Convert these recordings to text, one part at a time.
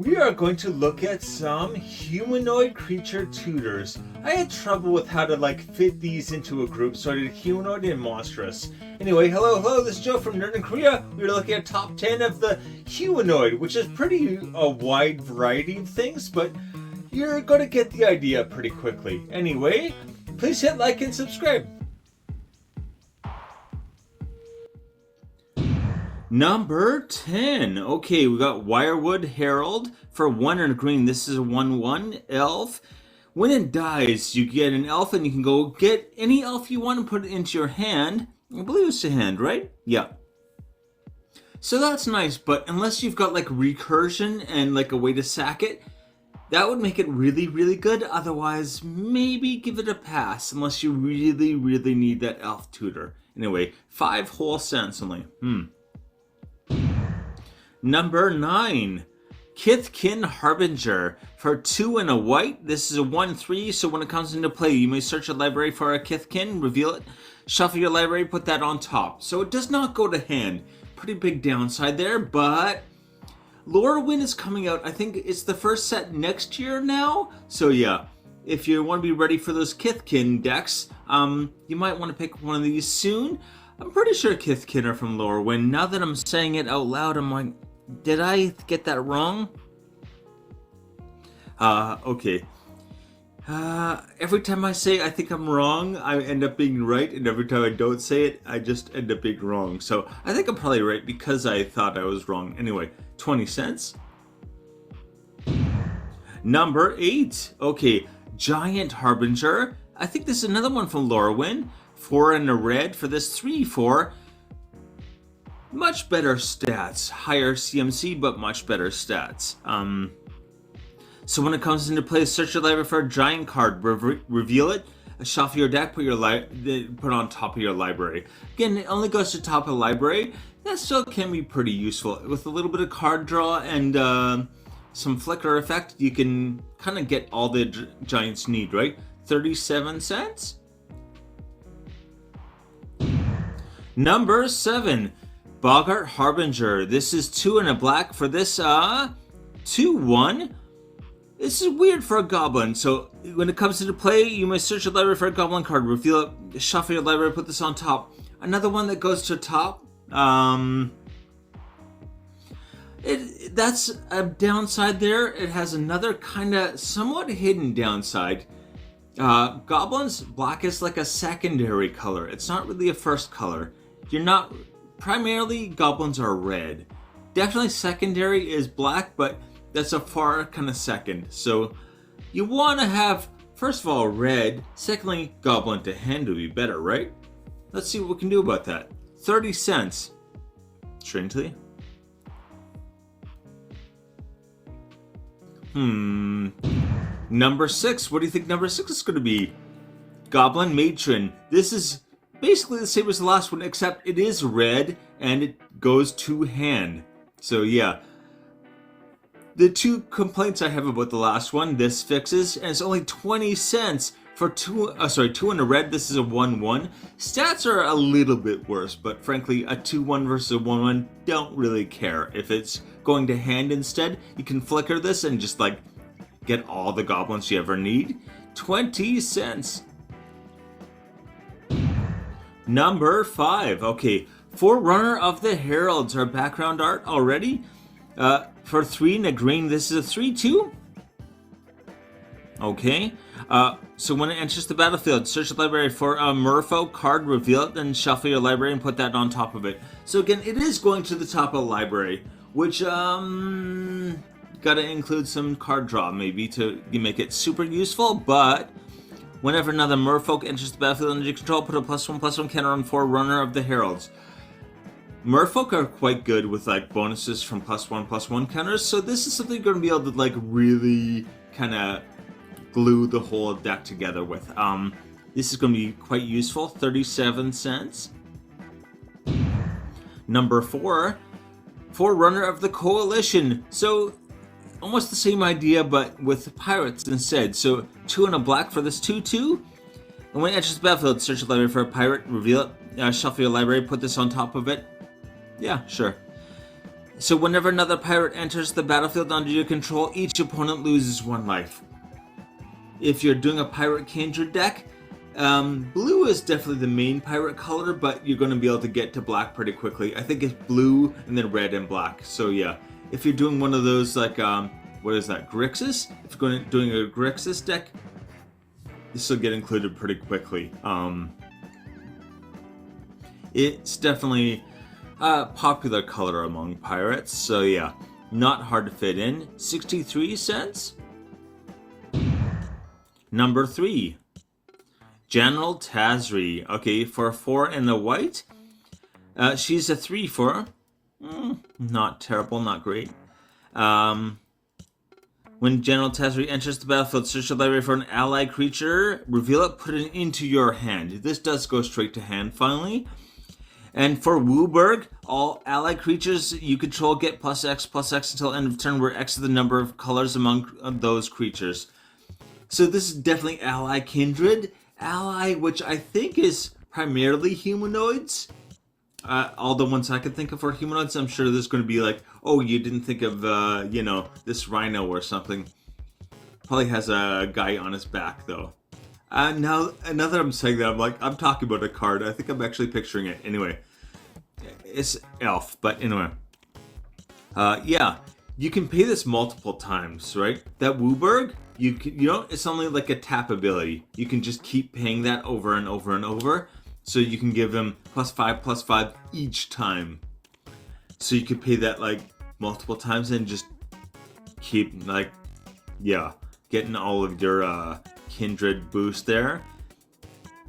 we are going to look at some humanoid creature tutors. I had trouble with how to fit these into a group, so I did humanoid and monstrous. Anyway, hello, this is Joe from Nerd in Korea. We're looking at top 10 of the humanoid, which is pretty a wide variety of things, but you're going to get the idea pretty quickly. Anyway, please hit like and subscribe. Number 10. Okay, we got Wirewood Herald for 1 and a green. This is a 1/1 elf. When it dies, you get an elf and you can go get any elf you want and put it into your hand. I believe it's a hand, right? Yeah. So that's nice, but unless you've got recursion and a way to sack it, that would make it really, really good. Otherwise, maybe give it a pass unless you really, really need that elf tutor. Anyway, 5 whole cents only. Number 9, Kithkin Harbinger for 2 and a white. This is a 1/3, so when it comes into play, you may search a library for a Kithkin, reveal it, shuffle your library, put that on top. So it does not go to hand. Pretty big downside there, but Lorwyn is coming out. I think it's the first set next year now. So yeah, if you want to be ready for those Kithkin decks, you might want to pick one of these soon. I'm pretty sure Kithkin are from Lorwyn. Now that I'm saying it out loud, I'm like, did I get that wrong? Okay. Every time I say I think I'm wrong, I end up being right, and every time I don't say it, I just end up being wrong. So I think I'm probably right because I thought I was wrong. Anyway, 20 cents. Number 8. Okay, Giant Harbinger. I think this is another one from Lorwyn. 4 and a red for this 3/4. Much better stats. Higher CMC, but much better stats. So when it comes into play, search your library for a giant card, reveal it, shuffle your deck, put on top of your library. Again, it only goes to top of the library. That still can be pretty useful. With a little bit of card draw and some flicker effect, you can kind of get all the giants need, right? 37 cents? Number 7. Boggart Harbinger. This is 2 and a black for this 2/1. This is weird for a goblin. So when it comes into play, you may search your library for a goblin card, reveal it, shuffle your library, put this on top. Another one that goes to top. That's a downside there. It has another kind of somewhat hidden downside. Goblins, black is like a secondary color. It's not really a first color. Primarily, goblins are red. Definitely secondary is black, but that's a far kind of second. So you want to have, first of all, red. Secondly, goblin to hand would be better, right? Let's see what we can do about that. 30 cents. Strangely. Number 6. What do you think number 6 is going to be? Goblin Matron. This is basically the same as the last one, except it is red and it goes to hand. So yeah. The 2 complaints I have about the last one, this fixes, and it's only 20 cents for 2 and a red. This is a 1/1. Stats are a little bit worse, but frankly, a 2/1 versus a 1/1, don't really care. If it's going to hand instead, you can flicker this and just get all the goblins you ever need. 20 cents. Number 5. Okay, Forerunner of the Heralds. Our background art already. For 3 and a green, this is a 3/2. Okay. So when it enters the battlefield, search the library for a merfolk card, reveal it, then shuffle your library and put that on top of it. So again, it is going to the top of the library, which gotta include some card draw maybe to make it super useful, but whenever another merfolk enters the battlefield under your control, put a +1/+1 counter on Forerunner of the Heralds. Merfolk are quite good with bonuses from +1/+1 counters, so this is something you're going to be able to really kind of glue the whole deck together with. This is going to be quite useful. 37 cents. Number 4, Forerunner of the Coalition. So almost the same idea, but with pirates instead. So 2 and a black for this 2/2. And when it enters the battlefield, search the library for a pirate, reveal it, shuffle your library, put this on top of it. Yeah, sure. So whenever another pirate enters the battlefield under your control, each opponent loses 1 life. If you're doing a pirate kindred deck, blue is definitely the main pirate color, but you're going to be able to get to black pretty quickly. I think it's blue and then red and black. So yeah, if you're doing one of those like, what is that, Grixis? If you're doing a Grixis deck, this will get included pretty quickly. It's definitely a popular color among pirates, so yeah, not hard to fit in. 63 cents. Number 3, General Tazri. Okay, for 4 and a white. She's a 3/4. Not terrible, not great. When General Tazri enters the battlefield, search the library for an allied creature, reveal it, put it into your hand. This does go straight to hand, finally. And for Wooburg, all allied creatures you control get +X until end of turn, where X is the number of colors among those creatures. So this is definitely ally kindred. Ally, which I think is primarily humanoids. All the ones I could think of for humanoids, I'm sure there's going to be like, oh, you didn't think of, you know, this rhino or something. Probably has a guy on his back, though. Now that I'm saying that, I'm talking about a card. I think I'm actually picturing it. Anyway, it's elf, but anyway. Yeah, you can pay this multiple times, right? That Wooburg, you know, it's only like a tap ability. You can just keep paying that over and over and over. So you can give them +5/+5 each time. So you could pay that like multiple times and just keep like, yeah, getting all of your kindred boost there.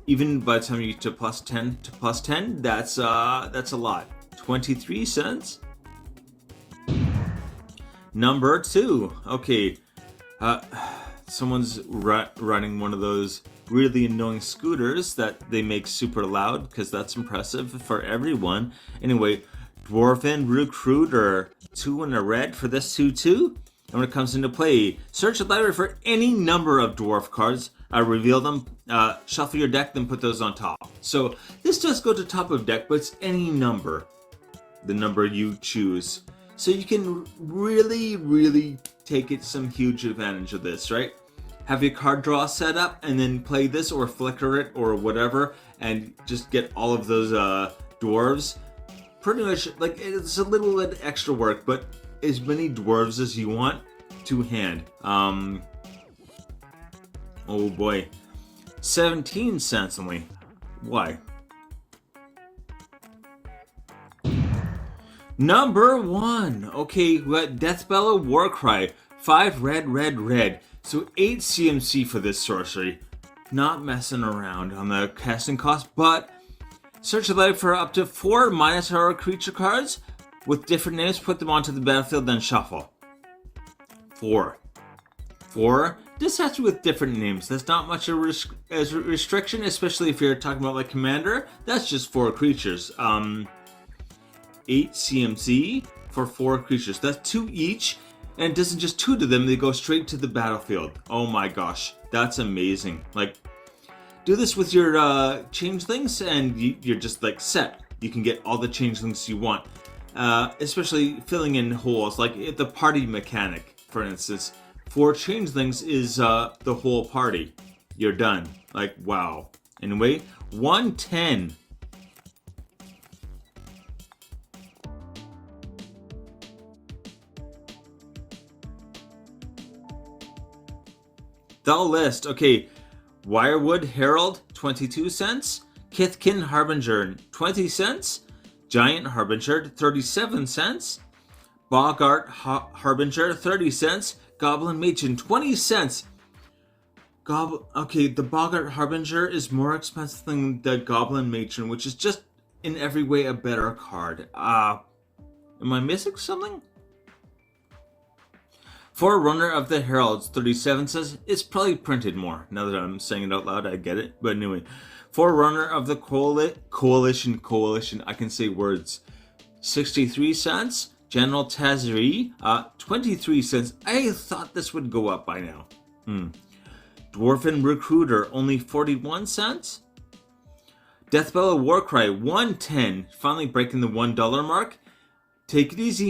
Even by the time you get to +10, that's a lot. 23 cents. Number 2. Okay, someone's running one of those really annoying scooters that they make super loud, because that's impressive for everyone. Anyway, Dwarven Recruiter, 2 and a red for this 2/2. And when it comes into play, search the library for any number of dwarf cards, reveal them, shuffle your deck, then put those on top. So this does go to top of deck, but it's any number, the number you choose. So you can really take some huge advantage of this, right? Have your card draw set up and then play this or flicker it or whatever and just get all of those dwarves. Pretty much, like, it's a little bit extra work, but as many dwarves as you want to hand. Oh boy. 17 cents only. Why? Number 1. Okay, we got Deathbellow Warcry. 5 red. So 8 CMC for this sorcery. Not messing around on the casting cost, but search the library for up to 4 Minotaur creature cards with different names, put them onto the battlefield, then shuffle. 4. This has to be with different names. That's not much of a restriction, especially if you're talking about like Commander. That's just 4 creatures. 8 CMC for 4 creatures. That's 2 each. And it doesn't just 2 to them, they go straight to the battlefield. Oh my gosh, that's amazing. Like, do this with your changelings and you're just like set. You can get all the changelings you want. Especially filling in holes, like the party mechanic, for instance. 4 changelings is the whole party. You're done. Like, wow. Anyway, 110. The list. Okay, Wirewood Herald, 22 cents. Kithkin Harbinger, 20 cents. Giant Harbinger, 37 cents. Boggart Harbinger, 30 cents. Goblin Matron, 20 cents. Okay, the Boggart Harbinger is more expensive than the Goblin Matron, which is just in every way a better card. Am I missing something? Forerunner of the Heralds, 37 cents. It's probably printed more. Now that I'm saying it out loud, I get it. But anyway, Forerunner of the Coalition, I can say words. 63 cents. General Tazri, 23 cents. I thought this would go up by now. Dwarven Recruiter, only 41 cents. Deathbellow Warcry, 110. Finally breaking the $1 mark. Take it easy.